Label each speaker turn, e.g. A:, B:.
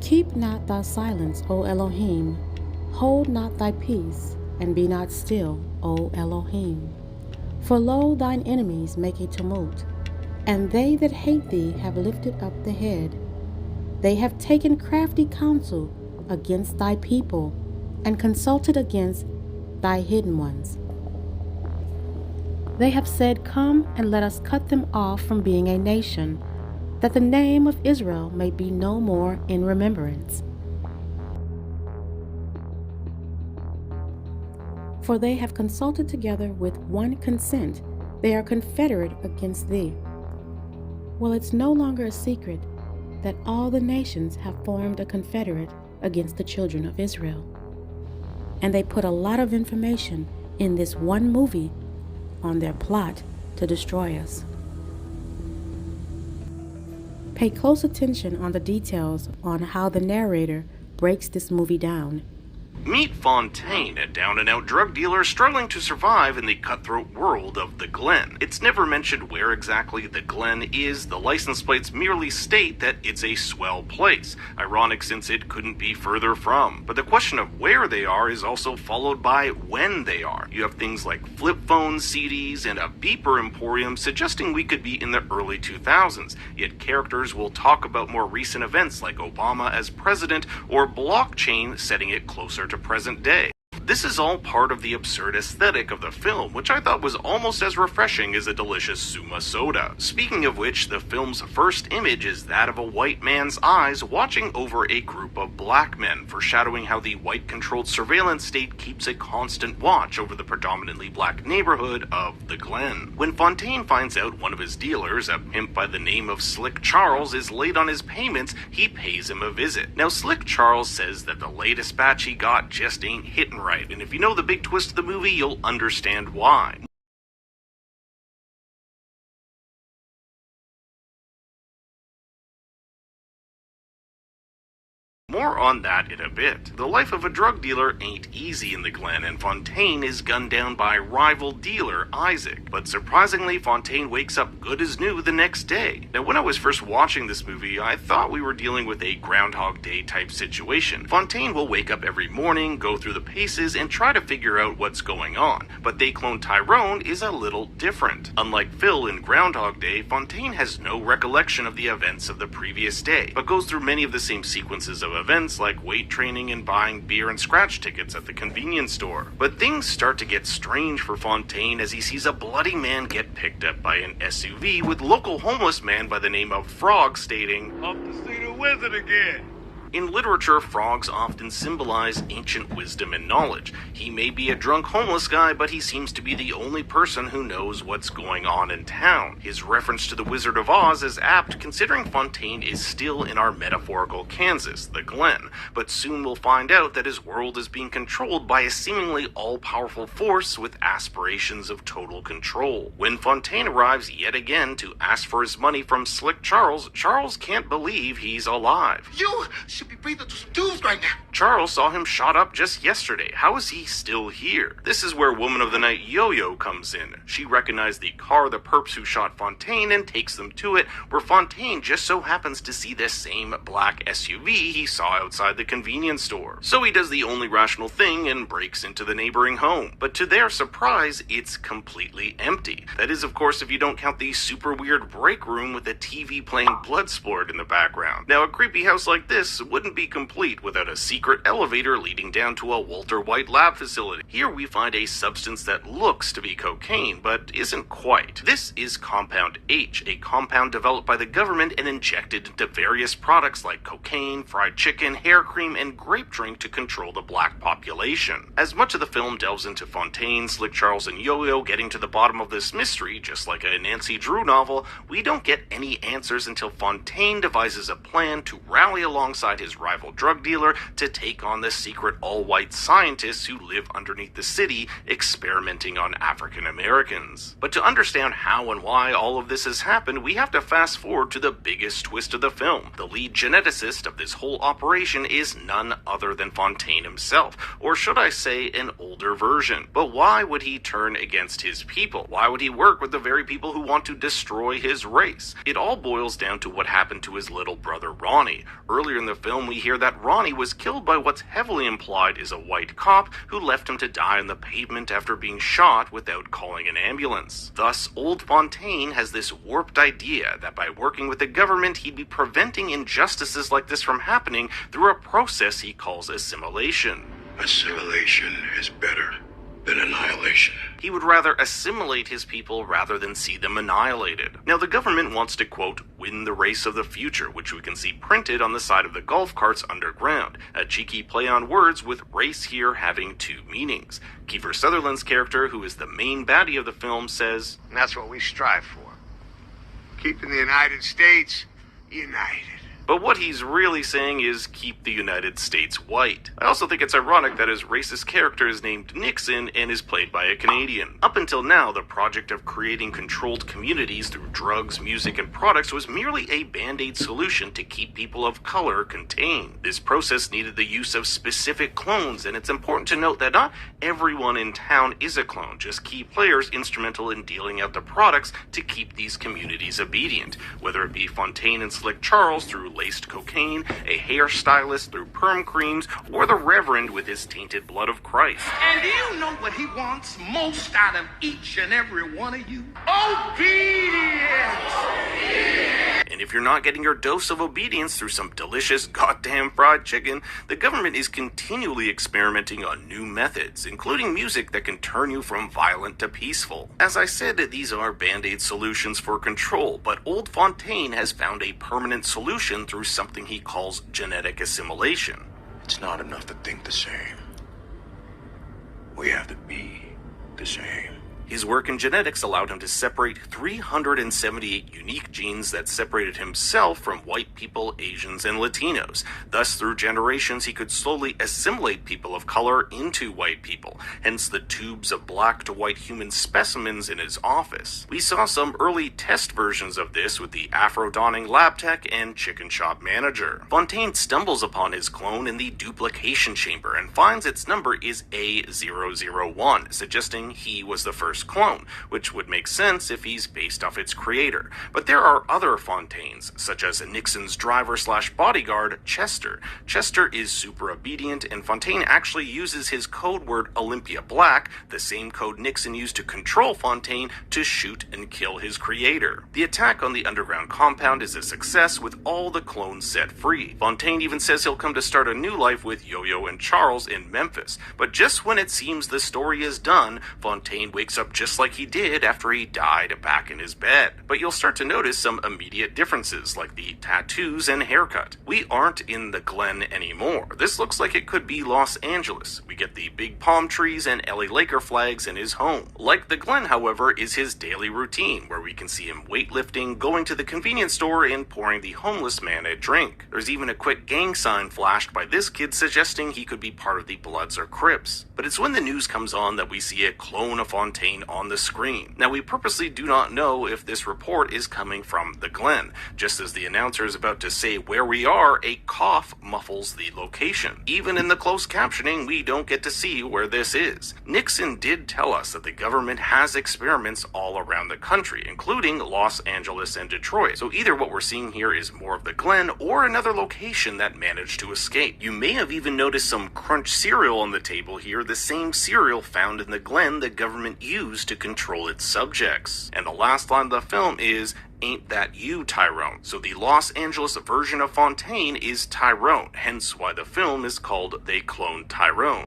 A: Keep not thy silence, O Elohim. Hold not thy peace, and be not still, O Elohim. For lo, thine enemies make a tumult, and they that hate thee have lifted up the head. They have taken crafty counsel against thy people, and consulted against thy hidden ones. They have said, Come and let us cut them off from being a nation, that the name of Israel may be no more in remembrance. For they have consulted together with one consent, they are confederate against thee. Well, it's no longer a secret that all the nations have formed a confederate against the children of Israel. And they put a lot of information in this one movie on their plot to destroy us. Pay close attention on the details on how the narrator breaks this movie down.
B: Meet Fontaine, a down-and-out drug dealer struggling to survive in the cutthroat world of the Glen. It's never mentioned where exactly the Glen is, the license plates merely state that it's a swell place. Ironic since it couldn't be further from. But the question of where they are is also followed by when they are. You have things like flip phones, CDs, and a beeper emporium suggesting we could be in the early 2000s, yet characters will talk about more recent events like Obama as president or blockchain setting it closer to present day. This is all part of the absurd aesthetic of the film, which I thought was almost as refreshing as a delicious Suma soda. Speaking of which, the film's first image is that of a white man's eyes watching over a group of black men, foreshadowing how the white-controlled surveillance state keeps a constant watch over the predominantly black neighborhood of the Glen. When Fontaine finds out one of his dealers, a pimp by the name of Slick Charles, is late on his payments, he pays him a visit. Now, Slick Charles says that the latest batch he got just ain't hitting right. And if you know the big twist of the movie, you'll understand why. More on that in a bit. The life of a drug dealer ain't easy in the Glen, and Fontaine is gunned down by rival dealer Isaac. But surprisingly, Fontaine wakes up good as new the next day. Now, when I was first watching this movie, I thought we were dealing with a Groundhog Day type situation. Fontaine will wake up every morning, go through the paces, and try to figure out what's going on. But they clone Tyrone is a little different. Unlike Phil in Groundhog Day, Fontaine has no recollection of the events of the previous day, but goes through many of the same sequences of events like weight training and buying beer and scratch tickets at the convenience store. But things start to get strange for Fontaine as he sees a bloody man get picked up by an SUV with local homeless man by the name of Frog stating, "Off to see the wizard again." In literature, frogs often symbolize ancient wisdom and knowledge. He may be a drunk homeless guy, but he seems to be the only person who knows what's going on in town. His reference to the Wizard of Oz is apt considering Fontaine is still in our metaphorical Kansas, the Glen, but soon we'll find out that his world is being controlled by a seemingly all-powerful force with aspirations of total control. When Fontaine arrives yet again to ask for his money from Slick Charles, Charles can't believe he's alive.
C: You should be breathing through some tubes right now.
B: Charles saw him shot up just yesterday. How is he still here? This is where Woman of the Night Yo-Yo comes in. She recognized the car of the perps who shot Fontaine and takes them to it, where Fontaine just so happens to see the same black SUV he saw outside the convenience store. So he does the only rational thing and breaks into the neighboring home. But to their surprise, it's completely empty. That is, of course, if you don't count the super weird break room with a TV playing Bloodsport in the background. Now, a creepy house like this wouldn't be complete without a secret elevator leading down to a Walter White lab facility. Here we find a substance that looks to be cocaine, but isn't quite. This is Compound H, a compound developed by the government and injected into various products like cocaine, fried chicken, hair cream, and grape drink to control the black population. As much of the film delves into Fontaine, Slick Charles, and Yo-Yo getting to the bottom of this mystery, just like a Nancy Drew novel, we don't get any answers until Fontaine devises a plan to rally alongside his rival drug dealer to take on the secret all-white scientists who live underneath the city experimenting on African Americans. But to understand how and why all of this has happened, we have to fast forward to the biggest twist of the film. The lead geneticist of this whole operation is none other than Fontaine himself, or should I say an older version. But why would he turn against his people? Why would he work with the very people who want to destroy his race? It all boils down to what happened to his little brother Ronnie. Earlier in the film, we hear that Ronnie was killed by what's heavily implied is a white cop who left him to die on the pavement after being shot without calling an ambulance. Thus, Old Fontaine has this warped idea that by working with the government, he'd be preventing injustices like this from happening through a process he calls assimilation.
D: Assimilation is better than annihilation.
B: He would rather assimilate his people rather than see them annihilated. Now, the government wants to, quote, win the race of the future, which we can see printed on the side of the golf carts underground, a cheeky play on words with race here having two meanings. Kiefer Sutherland's character, who is the main baddie of the film, says,
C: And that's what we strive for. Keeping the United States united.
B: but what he's really saying is keep the United States white. I also think it's ironic that his racist character is named Nixon and is played by a Canadian. Up until now, the project of creating controlled communities through drugs, music, and products was merely a band-aid solution to keep people of color contained. This process needed the use of specific clones, and it's important to note that not everyone in town is a clone, just key players instrumental in dealing out the products to keep these communities obedient, whether it be Fontaine and Slick Charles through laced cocaine, a hairstylist through perm creams, or the Reverend with his tainted blood of Christ.
C: And do you know what he wants most out of each and every one of you? Obedience!
B: And if you're not getting your dose of obedience through some delicious goddamn fried chicken, the government is continually experimenting on new methods, including music that can turn you from violent to peaceful. As I said, these are band-aid solutions for control, but Old Fontaine has found a permanent solution through something he calls genetic assimilation.
D: It's not enough to think the same. We have to be the same.
B: His work in genetics allowed him to separate 378 unique genes that separated himself from white people, Asians, and Latinos. Thus, through generations, he could slowly assimilate people of color into white people, hence the tubes of black to white human specimens in his office. We saw some early test versions of this with the Afro-donning lab tech and chicken shop manager. Fontaine stumbles upon his clone in the duplication chamber and finds its number is A001, suggesting he was the first clone, which would make sense if he's based off its creator. But there are other Fontaines, such as Nixon's driver/bodyguard, Chester. Chester is super obedient, and Fontaine actually uses his code word Olympia Black, the same code Nixon used to control Fontaine, to shoot and kill his creator. The attack on the underground compound is a success, with all the clones set free. Fontaine even says he'll come to start a new life with Yo-Yo and Charles in Memphis. But just when it seems the story is done, Fontaine wakes up just like he did after he died back in his bed. But you'll start to notice some immediate differences, like the tattoos and haircut. We aren't in the Glen anymore. This looks like it could be Los Angeles. We get the big palm trees and LA Laker flags in his home. Like the Glen, however, is his daily routine, where we can see him weightlifting, going to the convenience store, and pouring the homeless man a drink. There's even a quick gang sign flashed by this kid suggesting he could be part of the Bloods or Crips. But it's when the news comes on that we see a clone of Fontaine on the screen. Now, we purposely do not know if this report is coming from the Glen. Just as the announcer is about to say where we are, a cough muffles the location. Even in the closed captioning, we don't get to see where this is. Nixon did tell us that the government has experiments all around the country, including Los Angeles and Detroit. So either what we're seeing here is more of the Glen or another location that managed to escape. You may have even noticed some Crunch cereal on the table here, the same cereal found in the Glen the government used to control its subjects. And the last line of the film is, "Ain't that you, Tyrone?" So the Los Angeles version of Fontaine is Tyrone, hence why the film is called They Cloned Tyrone.